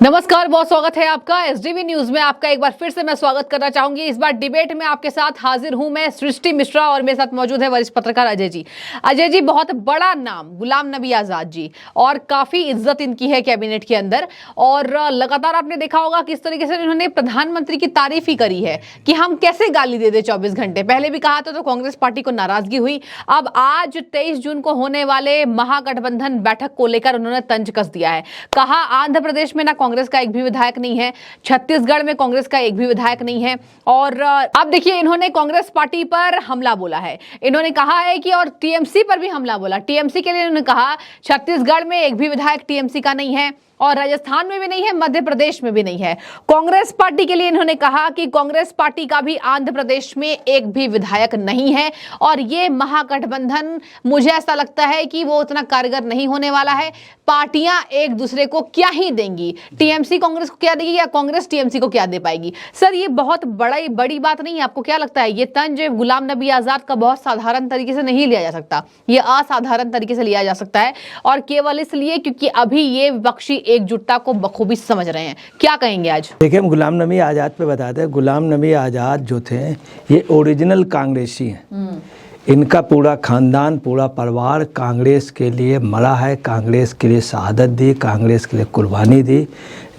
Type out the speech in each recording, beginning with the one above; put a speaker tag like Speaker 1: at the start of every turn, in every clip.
Speaker 1: नमस्कार, बहुत स्वागत है आपका एसडीवी न्यूज में। आपका एक बार फिर से मैं स्वागत करना चाहूंगी। इस बार डिबेट में आपके साथ हाजिर हूं मैं सृष्टि मिश्रा और मेरे साथ मौजूद है वरिष्ठ पत्रकार अजय जी। अजय जी, बहुत बड़ा नाम गुलाम नबी आजाद जी, और काफी इज्जत इनकी है कैबिनेट के अंदर। और लगातार आपने देखा होगा किस तरीके से इन्होंने प्रधानमंत्री की तारीफ ही करी है कि हम कैसे गाली दे दे 24 घंटे। पहले भी कहा था तो कांग्रेस पार्टी को नाराजगी हुई। अब आज 23 जून को होने वाले महागठबंधन बैठक को लेकर उन्होंने तंज कस दिया है। कहा आंध्र प्रदेश में ना कांग्रेस का एक भी विधायक नहीं है, छत्तीसगढ़ में कांग्रेस का एक भी विधायक नहीं है। और अब देखिए, इन्होंने कांग्रेस पार्टी पर हमला बोला है। इन्होंने कहा है कि और टीएमसी पर भी हमला बोला। टीएमसी के लिए इन्होंने कहा छत्तीसगढ़ में एक भी विधायक टीएमसी का नहीं है, और राजस्थान में भी नहीं है, मध्य प्रदेश में भी नहीं है। कांग्रेस पार्टी के लिए इन्होंने कहा कि कांग्रेस पार्टी का भी आंध्र प्रदेश में एक भी विधायक नहीं है, और ये महागठबंधन मुझे ऐसा लगता है कि वो उतना कारगर नहीं होने वाला है। पार्टियां एक दूसरे को क्या ही देंगी, टीएमसी कांग्रेस को क्या देगी या कांग्रेस टीएमसी को क्या दे पाएगी। सर, ये बहुत बड़ी बात नहीं है? आपको क्या लगता है ये तंज गुलाम नबी आजाद का बहुत साधारण तरीके से नहीं लिया जा सकता, ये असाधारण तरीके से लिया जा सकता है, और केवल इसलिए क्योंकि अभी ये विपक्षी एकजुटता को बखूबी समझ रहे हैं। क्या कहेंगे आज?
Speaker 2: देखिए, हम गुलाम नबी आज़ाद पे बताते हैं। गुलाम नबी आज़ाद जो थे ये ओरिजिनल कांग्रेसी हैं। इनका पूरा खानदान, पूरा परिवार कांग्रेस के लिए मरा है, कांग्रेस के लिए शहादत दी, कांग्रेस के लिए कुर्बानी दी।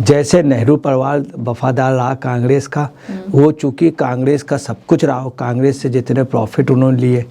Speaker 2: जैसे नेहरू परिवार वफादार रहा कांग्रेस का, वो चूँकि कांग्रेस का सब कुछ रहा, कांग्रेस से जितने प्रॉफिट उन्होंने लिए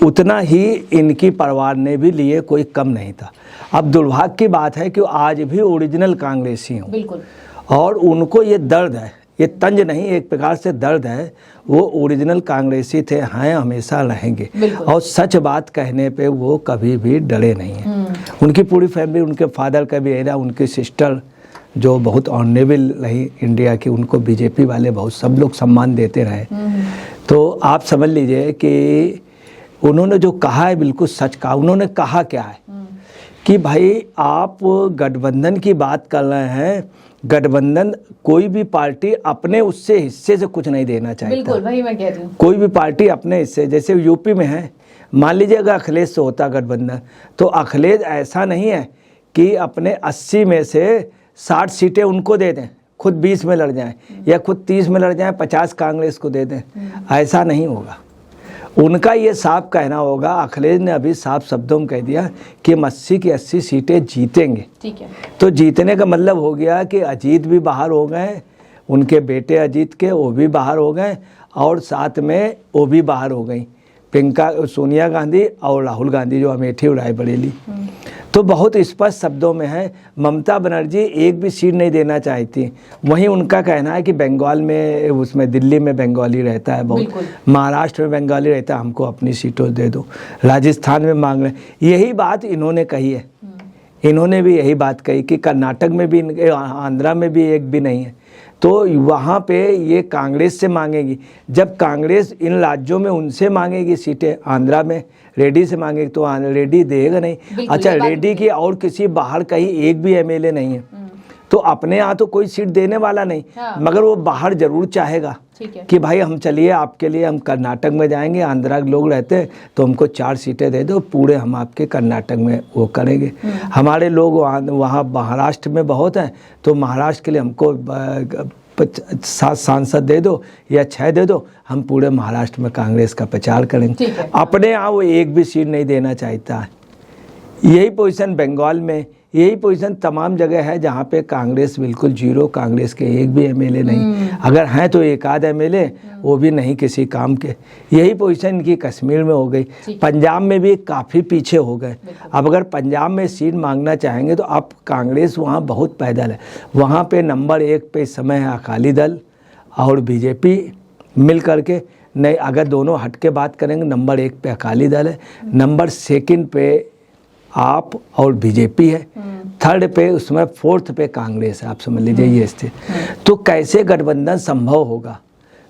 Speaker 2: उतना ही इनकी परिवार ने भी लिए, कोई कम नहीं था। अब दुर्भाग्य की बात है कि आज भी ओरिजिनल कांग्रेसी हों, बिल्कुल, और उनको ये दर्द है, ये तंज नहीं, एक प्रकार से दर्द है। वो ओरिजिनल कांग्रेसी थे, हैं, हमेशा रहेंगे, और सच बात कहने पे वो कभी भी डरे नहीं हैं। उनकी पूरी फैमिली, उनके फादर का भी एरा, उनकी सिस्टर जो बहुत ऑनरेबल रही इंडिया की, उनको बीजेपी वाले बहुत सब लोग सम्मान देते रहे। तो आप समझ लीजिए कि उन्होंने जो कहा है बिल्कुल सच कहा। उन्होंने कहा क्या है कि भाई आप गठबंधन की बात कर रहे हैं, गठबंधन कोई भी पार्टी अपने उससे हिस्से से कुछ नहीं देना चाहती।
Speaker 1: बिल्कुल, वही मैं कह रही हूँ।
Speaker 2: कोई भी पार्टी अपने हिस्से, जैसे यूपी में है, मान लीजिए अगर अखिलेश से होता गठबंधन, तो अखिलेश ऐसा नहीं है कि अपने 80 में से 60 सीटें उनको दे दें, खुद 20 में लड़ जाएं, या खुद 30 में लड़ जाएं, 50 कांग्रेस को दे दें। ऐसा नहीं होगा। उनका ये साफ कहना होगा। अखिलेश ने अभी साफ शब्दों में कह दिया कि हम 80 की 80 सीटें जीतेंगे। ठीक है, तो जीतने का मतलब हो गया कि अजीत भी बाहर हो गए, उनके बेटे अजीत के वो भी बाहर हो गए, और साथ में वो भी बाहर हो गई सोनिया गांधी और राहुल गांधी जो अमेठी और रायबरेली। तो बहुत स्पष्ट शब्दों में है, ममता बनर्जी एक भी सीट नहीं देना चाहती। वहीं उनका कहना है कि बंगाल में, उसमें दिल्ली में बंगाली रहता है बहुत, महाराष्ट्र में बंगाली रहता है, हमको अपनी सीटों दे दो, राजस्थान में मांग रहे। यही बात इन्होंने कही है। इन्होंने भी यही बात कही कि कर्नाटक में भी, आंध्रा में भी एक भी नहीं है, तो वहाँ पे ये कांग्रेस से मांगेगी। जब कांग्रेस इन राज्यों में उनसे मांगेगी सीटें, आंध्रा में रेड्डी से मांगेगी, तो रेड्डी देगा नहीं। अच्छा, रेड्डी की और किसी बाहर कहीं एक भी एमएलए नहीं है, तो अपने यहाँ तो कोई सीट देने वाला नहीं। मगर वो बाहर जरूर चाहेगा कि भाई हम चलिए आपके लिए, हम कर्नाटक में जाएंगे, आंध्रा के लोग रहते हैं तो हमको 4 सीटें दे दो, पूरे हम आपके कर्नाटक में वो करेंगे। हमारे लोग वहाँ महाराष्ट्र में बहुत हैं, तो महाराष्ट्र के लिए हमको 7 सांसद दे दो या 6 दे दो, हम पूरे महाराष्ट्र में कांग्रेस का प्रचार करेंगे। अपने यहाँ वो एक भी सीट नहीं देना चाहता है। यही पोजीशन बंगाल में, यही पोजीशन तमाम जगह है जहाँ पे कांग्रेस बिल्कुल जीरो, कांग्रेस के एक भी एमएलए नहीं, अगर हैं तो एक आध एमएलए, वो भी नहीं किसी काम के। यही पोजीशन इनकी कश्मीर में हो गई। पंजाब में भी काफ़ी पीछे हो गए। अब अगर पंजाब में सीट मांगना चाहेंगे तो अब कांग्रेस वहाँ बहुत पैदल है। वहाँ पे नंबर 1 पे इस समय है अकाली दल और बीजेपी मिल करके। नहीं, अगर दोनों हट के बात करेंगे, नंबर 1 पे अकाली दल है, नंबर 2 पे आप और बीजेपी है, 3rd पे, उसमें 4th पे कांग्रेस है। आप समझ लीजिए ये स्थिति। तो कैसे गठबंधन संभव होगा?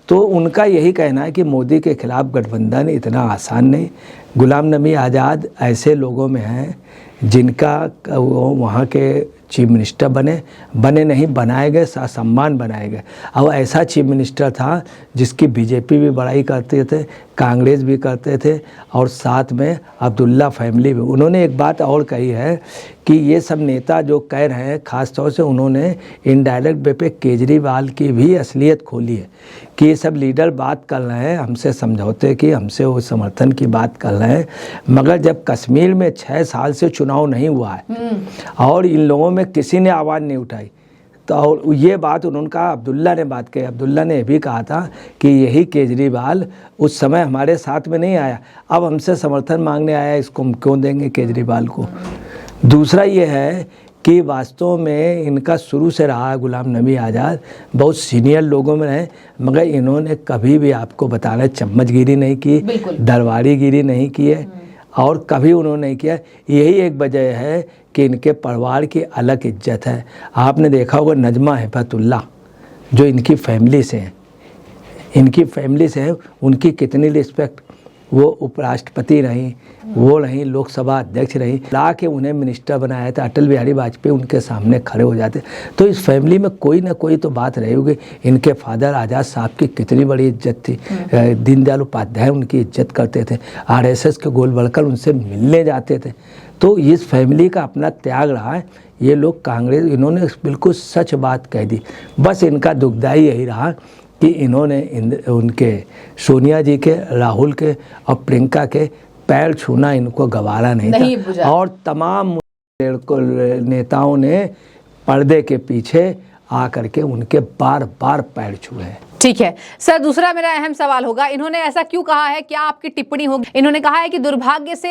Speaker 2: तो उनका यही कहना है कि मोदी के खिलाफ गठबंधन इतना आसान नहीं। गुलाम नबी आज़ाद ऐसे लोगों में हैं जिनका वो वहाँ के चीफ मिनिस्टर बने नहीं, बनाए गए, सम्मान बनाए गए। और ऐसा चीफ मिनिस्टर था जिसकी बीजेपी भी बड़ाई करते थे, कांग्रेस भी करते थे और साथ में अब्दुल्ला फैमिली भी। उन्होंने एक बात और कही है कि ये सब नेता जो कह रहे हैं, ख़ास तौर से उन्होंने इनडायरेक्ट वे पे केजरीवाल की भी असलियत खोली है कि ये सब लीडर बात कर रहे हैं हमसे समझौते की, हमसे वो समर्थन की बात कर रहे हैं, मगर जब कश्मीर में 6 साल से चुनाव नहीं हुआ है और इन लोगों में किसी ने आवाज़ नहीं उठाई, तो और ये बात उन्होंने कहा, अब्दुल्ला ने बात कही। अब्दुल्ला ने भी कहा था कि यही केजरीवाल उस समय हमारे साथ में नहीं आया, अब हमसे समर्थन मांगने आया, इसको हम क्यों देंगे केजरीवाल को। दूसरा ये है कि वास्तव में इनका शुरू से रहा गुलाम नबी आज़ाद बहुत सीनियर लोगों में रहे, मगर इन्होंने कभी भी आपको बताना चम्मचगिरी नहीं की, दरबारीगिरी नहीं की है और कभी उन्होंने नहीं किया। यही एक वजह है कि इनके परिवार की अलग इज्जत है। आपने देखा होगा नजमा हिफातुल्लाह जो इनकी फैमिली से हैं, इनकी फैमिली से हैं, उनकी कितनी रिस्पेक्ट, वो उपराष्ट्रपति रहीं, वो रहीं लोकसभा अध्यक्ष रहीं, ला के उन्हें मिनिस्टर बनाया था। अटल बिहारी वाजपेयी उनके सामने खड़े हो जाते। तो इस फैमिली में कोई ना कोई तो बात रही होगी। इनके फादर आज़ाद साहब की कितनी बड़ी इज्जत थी, दीनदयाल उपाध्याय उनकी इज्जत करते थे, RSS के गोलवलकर उनसे मिलने जाते थे। तो इस फैमिली का अपना त्याग रहा है। ये लोग कांग्रेस, इन्होंने बिल्कुल सच बात कह दी। बस इनका दुखदाई यही रहा कि इन्होंने उनके सोनिया जी के, राहुल के और प्रियंका के पैर छूना इनको गवारा नहीं था और तमाम नेताओं ने पर्दे के पीछे आकर के उनके बार बार पैर छुए हैं।
Speaker 1: ठीक है सर, दूसरा मेरा अहम सवाल होगा, इन्होंने ऐसा क्यों कहा है, क्या आपकी टिप्पणी होगी? इन्होंने कहा है कि दुर्भाग्य से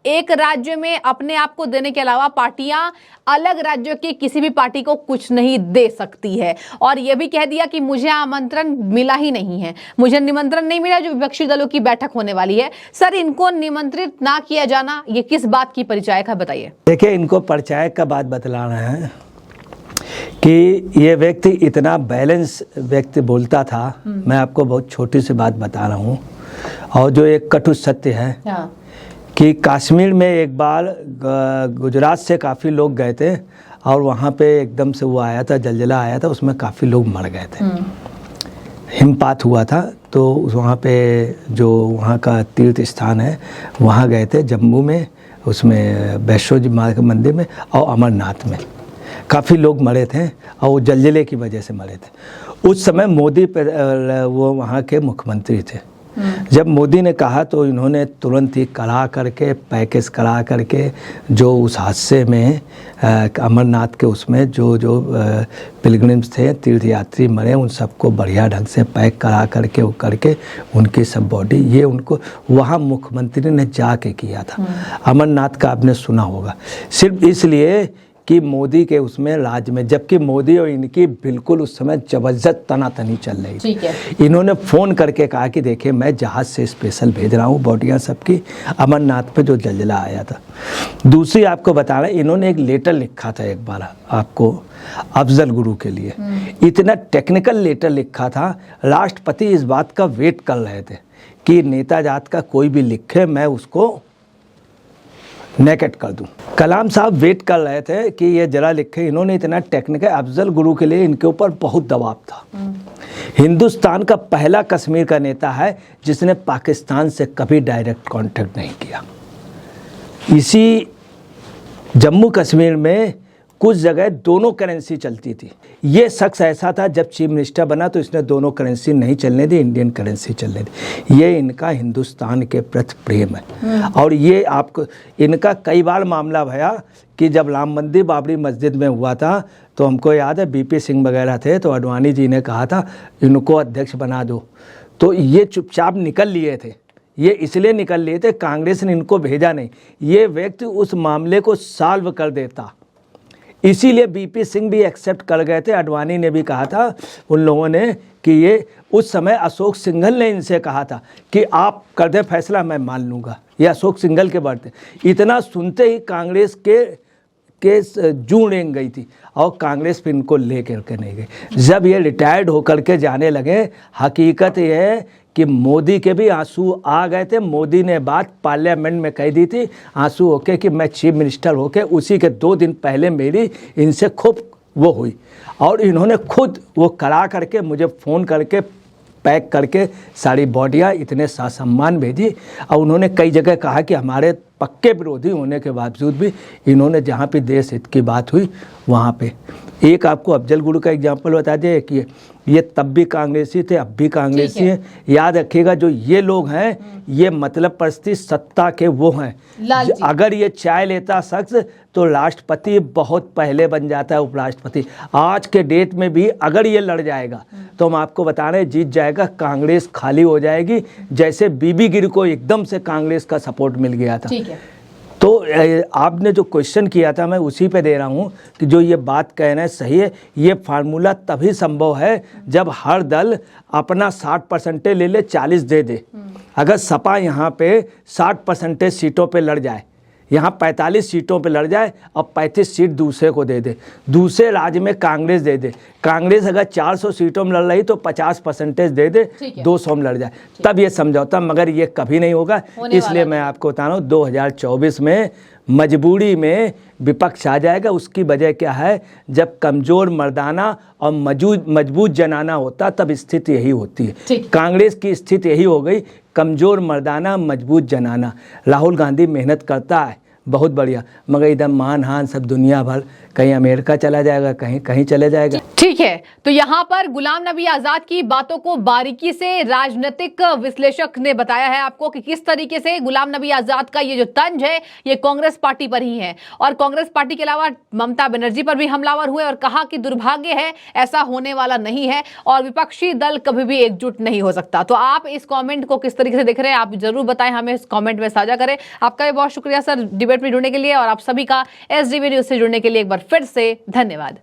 Speaker 1: एक राज्य में अपने आप को देने के अलावा पार्टियां अलग राज्यों की किसी भी पार्टी को कुछ नहीं दे सकती है, और यह भी कह दिया कि मुझे आमंत्रण मिला ही नहीं है, मुझे निमंत्रण नहीं मिला जो विपक्षी दलों की बैठक होने वाली है। सर, इनको निमंत्रित ना किया जाना ये किस बात की परिचायक है, बताइए।
Speaker 2: देखिए, इनको परिचायक का बात बतला रहे हैं कि ये व्यक्ति इतना बैलेंस व्यक्ति बोलता था। मैं आपको बहुत छोटी सी बात बता रहा हूँ और जो एक कटु सत्य है कि कश्मीर में एक बार गुजरात से काफ़ी लोग गए थे और वहाँ पे एकदम से वो आया था, जलजला आया था, उसमें काफ़ी लोग मर गए थे, हिमपात हुआ था। तो वहाँ पे जो वहाँ का तीर्थ स्थान है वहाँ गए थे जम्मू में, उसमें वैष्णो जी माँ के मंदिर में और अमरनाथ में काफ़ी लोग मरे थे और वो जलजले की वजह से मरे थे। उस समय मोदी वो वहाँ के मुख्यमंत्री थे। जब मोदी ने कहा तो इन्होंने तुरंत ही करा करके पैकेज करा करके जो उस हादसे में अमरनाथ के उसमें जो जो पिलग्रिम्स थे, तीर्थयात्री मरे, उन सबको बढ़िया ढंग से पैक करा करके वो करके उनकी सब बॉडी, ये उनको वहाँ मुख्यमंत्री ने जाके किया था। अमरनाथ का आपने सुना होगा, सिर्फ इसलिए कि मोदी के उसमें राज्य में, जबकि मोदी और इनकी बिल्कुल उस समय जबरदस्त तनातनी चल रही थी। इन्होंने फ़ोन करके कहा कि देखिए मैं जहाज़ से स्पेशल भेज रहा हूँ बॉडियाँ सबकी, अमरनाथ पे जो जलजला आया था। दूसरी आपको बता रहा, इन्होंने एक लेटर लिखा था एक बार आपको अफजल गुरु के लिए, इतना टेक्निकल लेटर लिखा था, राष्ट्रपति इस बात का वेट कर रहे थे कि नेता जात का कोई भी लिखे मैं उसको नेकेट कर दूं। कलाम साहब वेट कर रहे थे कि ये जरा लिखे। इन्होंने इतना टेक्निकल, अफजल गुरु के लिए इनके ऊपर बहुत दबाव था। हिंदुस्तान का पहला कश्मीर का नेता है जिसने पाकिस्तान से कभी डायरेक्ट कांटेक्ट नहीं किया। इसी जम्मू कश्मीर में कुछ जगह दोनों करेंसी चलती थी। ये शख्स ऐसा था जब चीफ मिनिस्टर बना तो इसने दोनों करेंसी नहीं चलने दी, इंडियन करेंसी चलने दी। ये इनका हिंदुस्तान के प्रति प्रेम है। और ये आपको इनका कई बार मामला भया कि जब राम मंदिर बाबरी मस्जिद में हुआ था तो हमको याद है BP सिंह वगैरह थे, तो अडवाणी जी ने कहा था इनको अध्यक्ष बना दो, तो ये चुपचाप निकल लिए थे। ये इसलिए निकल लिए थे, कांग्रेस ने इनको भेजा नहीं, ये व्यक्ति उस मामले को सॉल्व कर देता, इसीलिए BP सिंह भी एक्सेप्ट कर गए थे। अडवाणी ने भी कहा था उन लोगों ने कि ये उस समय अशोक सिंघल ने इनसे कहा था कि आप कर दे फैसला, मैं मान लूँगा। ये अशोक सिंघल के बढ़ते इतना सुनते ही कांग्रेस के जूं रेंग गई थी और कांग्रेस फिर इनको ले करके नहीं गई। जब ये रिटायर्ड होकर के जाने लगे, हकीकत ये है कि मोदी के भी आंसू आ गए थे। मोदी ने बात पार्लियामेंट में कह दी थी आंसू होके कि मैं चीफ मिनिस्टर होके, उसी के 2 दिन पहले मेरी इनसे खूब वो हुई और इन्होंने खुद वो करा करके मुझे फ़ोन करके पैक करके सारी बॉडियाँ इतने सासम्मान भेजी। और उन्होंने कई जगह कहा कि हमारे पक्के विरोधी होने के बावजूद भी इन्होंने जहाँ पे देश हित की बात हुई वहाँ पे। एक आपको अफजल गुरु का एग्जाम्पल बता दें कि ये तब भी कांग्रेसी थे, अब भी कांग्रेसी हैं। याद रखिएगा जो ये लोग हैं ये मतलब परिस्थिति सत्ता के वो हैं। अगर ये चाय लेता शख्स तो राष्ट्रपति बहुत पहले बन जाता है, उपराष्ट्रपति। आज के डेट में भी अगर ये लड़ जाएगा तो हम आपको बता रहे हैं जीत जाएगा, कांग्रेस खाली हो जाएगी। जैसे बीबी गिरी को एकदम से कांग्रेस का सपोर्ट मिल गया था। तो आपने जो क्वेश्चन किया था मैं उसी पे दे रहा हूँ कि जो ये बात कहना है सही है। ये फार्मूला तभी संभव है जब हर दल अपना 60% ले ले, 40 दे दे। अगर सपा यहाँ पे 60% सीटों पे लड़ जाए, यहाँ 45 सीटों पे लड़ जाए और 35 सीट दूसरे को दे दे, दूसरे राज्य में कांग्रेस दे दे, कांग्रेस अगर 400 सीटों में लड़ रही तो 50% दे दे, 200 में लड़ जाए, तब ये समझौता। मगर ये कभी नहीं होगा। इसलिए मैं आपको बता रहा हूँ 2024 में मजबूरी में विपक्ष आ जाएगा। उसकी वजह क्या है, जब कमज़ोर मर्दाना और मजबूत जनाना होता तब स्थिति यही होती है। कांग्रेस की स्थिति यही हो गई, कमज़ोर मर्दाना मजबूत जनाना। राहुल गांधी मेहनत करता है बहुत बढ़िया, मगर इधर मान हान सब दुनिया भर, कहीं अमेरिका चला जाएगा, कहीं कहीं चले जाएगा।
Speaker 1: ठीक है, तो यहाँ पर गुलाम नबी आजाद की बातों को बारीकी से राजनीतिक विश्लेषक ने बताया है आपको कि किस तरीके से गुलाम नबी आजाद का ये जो तंज है ये कांग्रेस पार्टी पर ही है, और कांग्रेस पार्टी के अलावा ममता बनर्जी पर भी हमलावर हुए और कहा कि दुर्भाग्य है ऐसा होने वाला नहीं है और विपक्षी दल कभी भी एकजुट नहीं हो सकता। तो आप इस कॉमेंट को किस तरीके से देख रहे हैं, आप जरूर बताएं, हमें इस कॉमेंट में साझा करें। आपका भी बहुत शुक्रिया सर डिबेट में जुड़ने के लिए, और आप सभी का SDV न्यूज से जुड़ने के लिए एक बार फिर से धन्यवाद।